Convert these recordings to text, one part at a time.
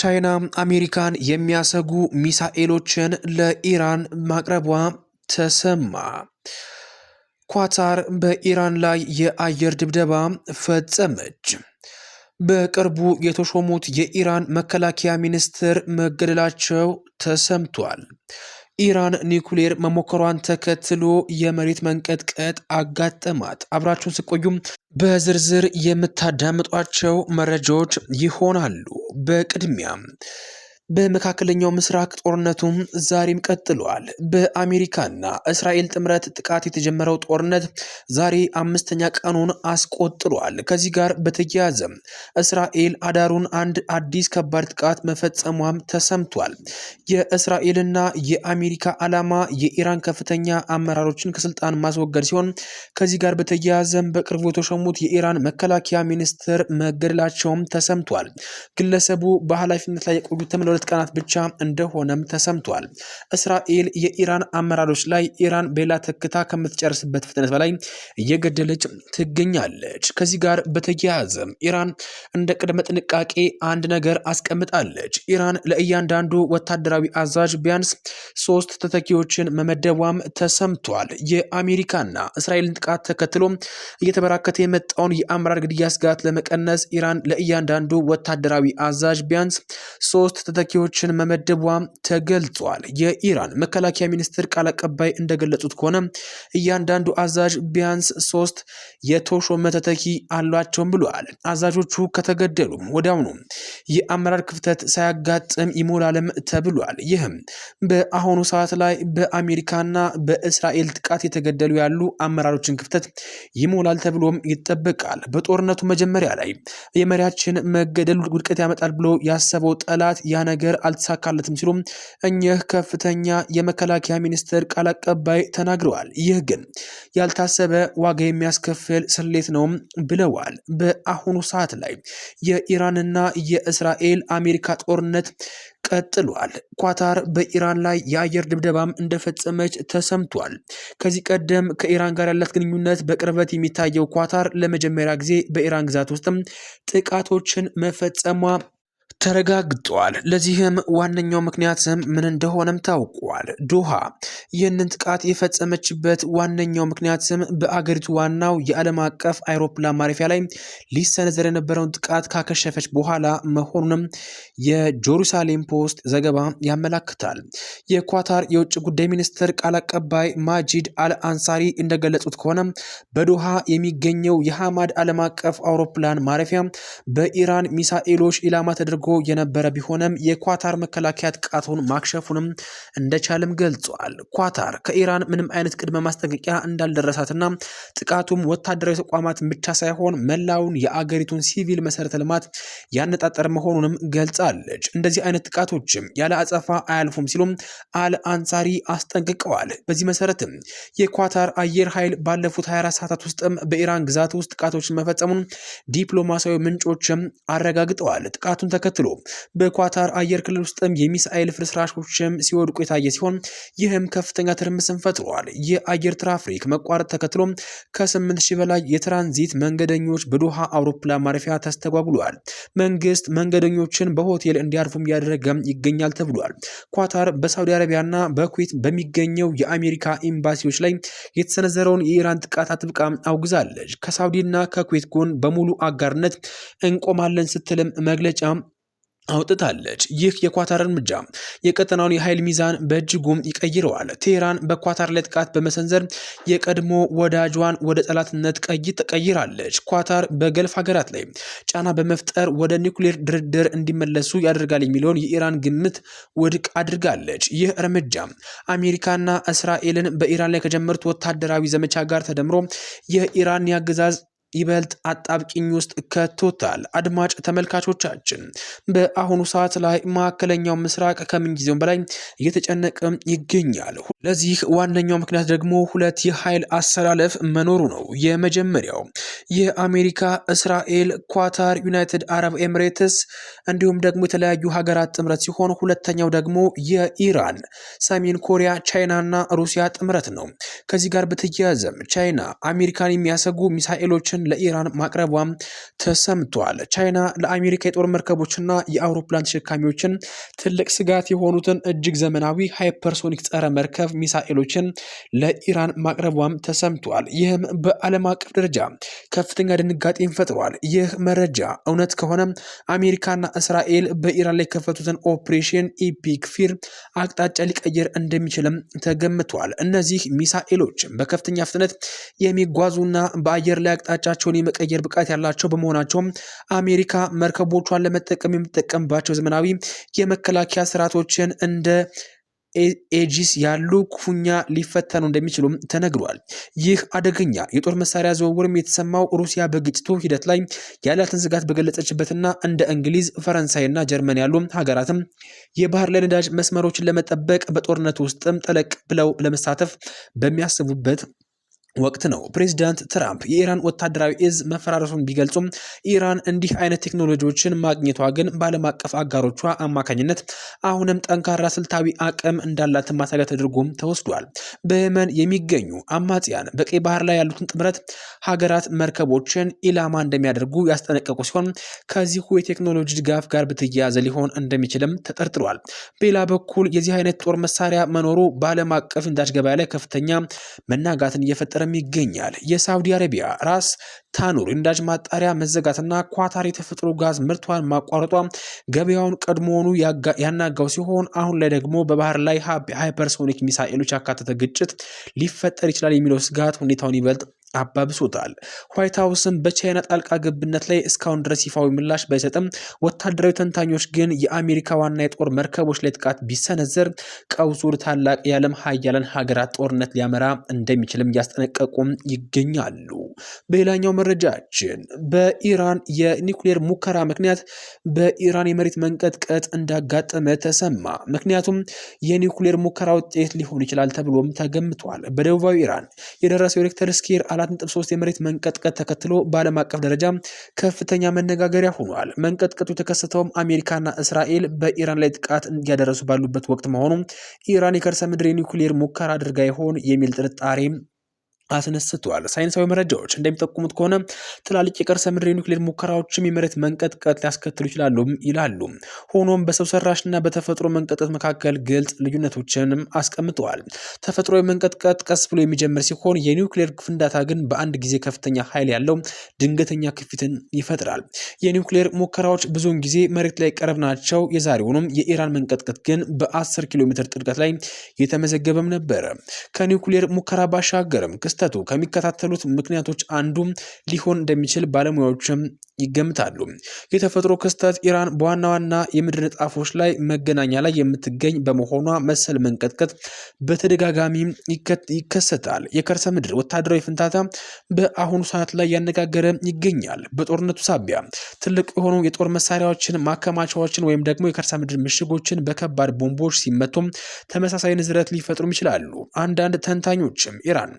ቻይና አሜሪካን የሚያሰጉ ሚሳኤሎችን ለኢራን ማቅረቧ ተሰማ። ኳታር በኢራን ላይ የአየር ድብደባ ፈጸመች። በቅርቡ የተሾሙት የኢራን መከላከያ ሚኒስትር መገደላቸው ተሰምቷል። ኢራን ኒውክሌር መሞከሯን ተከትሎ የመሬት መንቀጥቀጥ አጋጠማት። አብራችሁን ስቆዩም በዝርዝር የምታዳምጧቸው መረጃዎች ይሆናሉ። በቅድሚያም በመካከለኛው ምስራቅ ጦርነቱም ዛሬም ቀጥሏል። በአሜሪካና እስራኤል ጥምረት ጥቃት የተጀመረው ጦርነት ዛሬ አምስተኛ ቀኑን አስቆጥሯል። ከዚህ ጋር በተያያዘ እስራኤል አዳሩን አንድ አዲስ ከባድ ጥቃት መፈጸሟም ተሰምቷል። የእስራኤልና የአሜሪካ ዓላማ የኢራን ከፍተኛ አመራሮችን ከስልጣን ማስወገድ ሲሆን ከዚህ ጋር በተያያዘም በቅርቡ የተሾሙት የኢራን መከላከያ ሚኒስትር መገደላቸውም ተሰምቷል። ግለሰቡ በኃላፊነት ላይ የቆዩትም ለ2 ቀናት ብቻ እንደሆነም ተሰምቷል። እስራኤል የኢራን አመራሮች ላይ ኢራን በሌላ ተክታ ከምትጨርስበት ፍጥነት በላይ እየገደለች ትገኛለች። ከዚህ ጋር በተያያዘ ኢራን እንደ ቅድመ ጥንቃቄ አንድ ነገር አስቀምጣለች። ኢራን ለእያንዳንዱ ወታደራዊ አዛዥ ቢያንስ 3 ተተኪዎችን መመደቧም ተሰምቷል። የአሜሪካና እስራኤልን ጥቃት ተከትሎ እየተበራከተ የመጣውን የአመራር ግድያ ስጋት ለመቀነስ ኢራን ለእያንዳንዱ ወታደራዊ አዛዥ ቢያንስ 3 ተተኪዎችን መመደቧ ተገልጿል። የኢራን መከላከያ ሚኒስትር ቃል አቀባይ እንደገለጹት ከሆነ እያንዳንዱ አዛዥ ቢያንስ 3 የተሾመ ተተኪ አሏቸውም ብለዋል። አዛዦቹ ከተገደሉ ወዲያውኑ የአመራር ክፍተት ሳያጋጥም ይሞላልም ተብሏል። ይህም በአሁኑ ሰዓት ላይ በአሜሪካና በእስራኤል ጥቃት የተገደሉ ያሉ አመራሮችን ክፍተት ይሞላል ተብሎም ይጠበቃል። በጦርነቱ መጀመሪያ ላይ የመሪያችን መገደል ውድቀት ያመጣል ብሎ ያሰበው ጠላት ያ ነገር አልተሳካለትም ሲሉ እኚህ ከፍተኛ የመከላከያ ሚኒስትር ቃል አቀባይ ተናግረዋል። ይህ ግን ያልታሰበ ዋጋ የሚያስከፍል ስሌት ነው ብለዋል። በአሁኑ ሰዓት ላይ የኢራንና የእስራኤል አሜሪካ ጦርነት ቀጥሏል። ኳታር በኢራን ላይ የአየር ድብደባም እንደፈጸመች ተሰምቷል። ከዚህ ቀደም ከኢራን ጋር ያላት ግንኙነት በቅርበት የሚታየው ኳታር ለመጀመሪያ ጊዜ በኢራን ግዛት ውስጥም ጥቃቶችን መፈጸሟ ተረጋግጧል። ለዚህም ዋነኛው ምክንያትም ምን እንደሆነም ታውቋል። ዶሃ ይህንን ጥቃት የፈጸመችበት ዋነኛው ምክንያትም በአገሪቱ ዋናው የዓለም አቀፍ አይሮፕላን ማረፊያ ላይ ሊሰነዘር የነበረውን ጥቃት ካከሸፈች በኋላ መሆኑንም የጄሩሳሌም ፖስት ዘገባ ያመላክታል። የኳታር የውጭ ጉዳይ ሚኒስትር ቃል አቀባይ ማጂድ አልአንሳሪ እንደገለጹት ከሆነ በዶሃ የሚገኘው የሐማድ ዓለም አቀፍ አውሮፕላን ማረፊያ በኢራን ሚሳኤሎች ኢላማ ተደርጎ የነበረ ቢሆንም የኳታር መከላከያ ጥቃቱን ማክሸፉንም እንደቻለም ገልጿል። ኳታር ከኢራን ምንም አይነት ቅድመ ማስጠንቀቂያ እንዳልደረሳትና ጥቃቱም ወታደራዊ ተቋማትን ብቻ ሳይሆን መላውን የአገሪቱን ሲቪል መሰረተ ልማት ያነጣጠረ መሆኑንም ገልጻለች። እንደዚህ አይነት ጥቃቶችም ያለ አጸፋ አያልፉም ሲሉም አልአንሳሪ አስጠንቅቀዋል። በዚህ መሰረትም የኳታር አየር ኃይል ባለፉት 24 ሰዓታት ውስጥም በኢራን ግዛት ውስጥ ጥቃቶችን መፈጸሙን ዲፕሎማሲያዊ ምንጮችም አረጋግጠዋል። ጥቃቱን ተከትሎ በኳታር አየር ክልል ውስጥም የሚሳኤል ፍርስራሾችም ሲወድቁ የታየ ሲሆን ይህም ከፍተኛ ትርምስን ፈጥሯል። የአየር ትራፊክ መቋረጥ ተከትሎ ከ8000 በላይ የትራንዚት መንገደኞች በዶሃ አውሮፕላን ማረፊያ ተስተጓጉሏል። መንግስት መንገደኞችን በሆቴል እንዲያርፉም እያደረገ ይገኛል ተብሏል። ኳታር በሳውዲ አረቢያና በኩዌት በሚገኘው የአሜሪካ ኤምባሲዎች ላይ የተሰነዘረውን የኢራን ጥቃት አጥብቃ አውግዛለች። ከሳውዲና ከኩዌት ጎን በሙሉ አጋርነት እንቆማለን ስትልም መግለጫ አውጥታለች። ይህ የኳታር እርምጃ የቀጠናውን የኃይል ሚዛን በእጅጉም ይቀይረዋል። ቴህራን በኳታር ላይ ጥቃት በመሰንዘር የቀድሞ ወዳጇን ወደ ጠላትነት ተቀይራለች። ኳታር በገልፍ ሀገራት ላይ ጫና በመፍጠር ወደ ኒውክሌር ድርድር እንዲመለሱ ያደርጋል የሚለውን የኢራን ግምት ውድቅ አድርጋለች። ይህ እርምጃ አሜሪካና እስራኤልን በኢራን ላይ ከጀመሩት ወታደራዊ ዘመቻ ጋር ተደምሮ የኢራን ያገዛዝ ይበልጥ አጣብቂኝ ውስጥ ከቶታል። አድማጭ ተመልካቾቻችን በአሁኑ ሰዓት ላይ ማዕከለኛው ምስራቅ ከምንጊዜውም በላይ እየተጨነቀ ይገኛል። ለዚህ ዋነኛው ምክንያት ደግሞ ሁለት የኃይል አሰላለፍ መኖሩ ነው። የመጀመሪያው የአሜሪካ፣ እስራኤል፣ ኳታር፣ ዩናይትድ አረብ ኤምሬትስ እንዲሁም ደግሞ የተለያዩ ሀገራት ጥምረት ሲሆን ሁለተኛው ደግሞ የኢራን፣ ሰሜን ኮሪያ፣ ቻይናና ሩሲያ ጥምረት ነው። ከዚህ ጋር በተያያዘም ቻይና አሜሪካን የሚያሰጉ ሚሳኤሎችን ሚሳኤሎችን ለኢራን ማቅረቧም ተሰምቷል። ቻይና ለአሜሪካ የጦር መርከቦችና የአውሮፕላን ተሸካሚዎችን ትልቅ ስጋት የሆኑትን እጅግ ዘመናዊ ሃይፐርሶኒክ ጸረ መርከብ ሚሳኤሎችን ለኢራን ማቅረቧም ተሰምቷል። ይህም በዓለም አቀፍ ደረጃ ከፍተኛ ድንጋጤን ፈጥሯል። ይህ መረጃ እውነት ከሆነ አሜሪካና እስራኤል በኢራን ላይ የከፈቱትን ኦፕሬሽን ኢፒክ ፊር አቅጣጫ ሊቀይር እንደሚችልም ተገምቷል። እነዚህ ሚሳኤሎች በከፍተኛ ፍጥነት የሚጓዙና በአየር ላይ አቅጣጫቸውን የመቀየር ብቃት ያላቸው በመሆናቸው አሜሪካ መርከቦቿን ለመጠቀም የምትጠቀምባቸው ዘመናዊ የመከላከያ ስርዓቶችን እንደ ኤጂስ ያሉ ክፉኛ ሊፈተኑ እንደሚችሉም ተነግሯል። ይህ አደገኛ የጦር መሳሪያ ዝውውርም የተሰማው ሩሲያ በግጭቱ ሂደት ላይ ያላትን ስጋት በገለጸችበትና እንደ እንግሊዝ፣ ፈረንሳይና ጀርመን ያሉ ሀገራትም የባህር ላይ ነዳጅ መስመሮችን ለመጠበቅ በጦርነቱ ውስጥም ጠለቅ ብለው ለመሳተፍ በሚያስቡበት ወቅት ነው። ፕሬዚዳንት ትራምፕ የኢራን ወታደራዊ እዝ መፈራረሱን ቢገልጹም ኢራን እንዲህ አይነት ቴክኖሎጂዎችን ማግኘቷ ግን በዓለም አቀፍ አጋሮቿ አማካኝነት አሁንም ጠንካራ ስልታዊ አቅም እንዳላት ማሳያ ተደርጎም ተወስዷል። በየመን የሚገኙ አማጽያን በቀይ ባህር ላይ ያሉትን ጥምረት ሀገራት መርከቦችን ኢላማ እንደሚያደርጉ ያስጠነቀቁ ሲሆን ከዚሁ የቴክኖሎጂ ድጋፍ ጋር በተያያዘ ሊሆን እንደሚችልም ተጠርጥሯል። በሌላ በኩል የዚህ አይነት ጦር መሳሪያ መኖሩ በዓለም አቀፍ ነዳጅ ገበያ ላይ ከፍተኛ መናጋትን እየፈጠረ ይገኛል። የሳውዲ አረቢያ ራስ ታኑር ነዳጅ ማጣሪያ መዘጋትና ኳታር የተፈጥሮ ጋዝ ምርቷን ማቋረጧ ገበያውን ቀድሞውኑ ያናጋው ሲሆን አሁን ላይ ደግሞ በባህር ላይ ሃይፐርሶኒክ ሚሳኤሎች ያካተተ ግጭት ሊፈጠር ይችላል የሚለው ስጋት ሁኔታውን ይበልጥ አባብሶታል። ዋይት ሀውስም በቻይና ጣልቃ ገብነት ላይ እስካሁን ድረስ ይፋዊ ምላሽ ባይሰጥም ወታደራዊ ተንታኞች ግን የአሜሪካ ዋና የጦር መርከቦች ላይ ጥቃት ቢሰነዘር ቀውሱ ታላቅ የዓለም ሀያላን ሀገራት ጦርነት ሊያመራ እንደሚችልም እያስጠነቀቁም ይገኛሉ። በሌላኛው መረጃችን በኢራን የኒውክሌር ሙከራ ምክንያት በኢራን የመሬት መንቀጥቀጥ እንዳጋጠመ ተሰማ። ምክንያቱም የኒውክሌር ሙከራ ውጤት ሊሆን ይችላል ተብሎም ተገምቷል። በደቡባዊ ኢራን የደረሰው ሪክተር ስኬል 4.3 የመሬት መንቀጥቀጥ ተከትሎ በዓለም አቀፍ ደረጃ ከፍተኛ መነጋገሪያ ሆኗል። መንቀጥቀጡ የተከሰተውም አሜሪካና እስራኤል በኢራን ላይ ጥቃት እያደረሱ ባሉበት ወቅት መሆኑ ኢራን የከርሰ ምድር የኒውክሌር ሙከራ አድርጋ ይሆን የሚል ጥርጣሬ አስነስቷል። ሳይንሳዊ መረጃዎች እንደሚጠቁሙት ከሆነ ትላልቅ የከርሰ ምድር የኒውክሌር ሙከራዎችም የመሬት መንቀጥቀጥ ሊያስከትሉ ይላሉ። ሆኖም በሰው ሰራሽና በተፈጥሮ መንቀጥቀጥ መካከል ግልጽ ልዩነቶችንም አስቀምጠዋል። ተፈጥሯዊ መንቀጥቀጥ ቀስ ብሎ የሚጀምር ሲሆን የኒውክሌር ፍንዳታ ግን በአንድ ጊዜ ከፍተኛ ኃይል ያለው ድንገተኛ ክፊትን ይፈጥራል። የኒውክሌር ሙከራዎች ብዙውን ጊዜ መሬት ላይ ቀረብ ናቸው። የዛሬውንም የኢራን መንቀጥቀጥ ግን በ10 ኪሎ ሜትር ጥልቀት ላይ የተመዘገበም ነበረ። ከኒውክሌር ሙከራ ባሻገርም ከሚከታተሉት ምክንያቶች አንዱ ሊሆን እንደሚችል ባለሙያዎችም ይገምታሉ። የተፈጥሮ ክስተት ኢራን በዋና ዋና የምድር ንጣፎች ላይ መገናኛ ላይ የምትገኝ በመሆኗ መሰል መንቀጥቀጥ በተደጋጋሚ ይከሰታል። የከርሰ ምድር ወታደራዊ ፍንዳታ በአሁኑ ሰዓት ላይ ያነጋገረ ይገኛል። በጦርነቱ ሳቢያ ትልቅ የሆኑ የጦር መሳሪያዎችን ማከማቻዎችን ወይም ደግሞ የከርሰ ምድር ምሽጎችን በከባድ ቦምቦች ሲመቱም ተመሳሳይ ንዝረት ሊፈጥሩም ይችላሉ። አንዳንድ ተንታኞችም ኢራን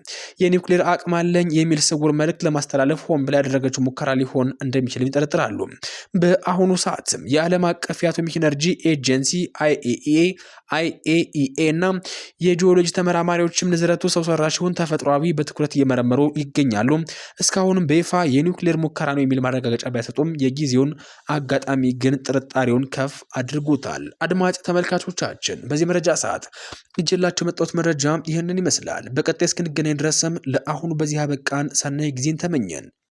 የኒውክሌር አቅም አለኝ የሚል ስውር መልእክት ለማስተላለፍ ሆን ብላ ያደረገችው ሙከራ ሊሆን እንደሚችል ይጠረጥራሉ። በአሁኑ ሰዓትም የዓለም አቀፍ የአቶሚክ ኢነርጂ ኤጀንሲ IAEA እና የጂኦሎጂ ተመራማሪዎችም ንዝረቱ ሰው ሰራሽ ይሁን ተፈጥሯዊ በትኩረት እየመረመሩ ይገኛሉ። እስካሁንም በይፋ የኒውክሌር ሙከራ ነው የሚል ማረጋገጫ ቢያሰጡም የጊዜውን አጋጣሚ ግን ጥርጣሬውን ከፍ አድርጎታል። አድማጭ ተመልካቾቻችን በዚህ መረጃ ሰዓት ይዤላችሁ የመጣሁት መረጃ ይህንን ይመስላል። በቀጣይ እስክንገናኝ ድረስም ለአሁኑ በዚህ አበቃን። ሰናይ ጊዜን ተመኘን።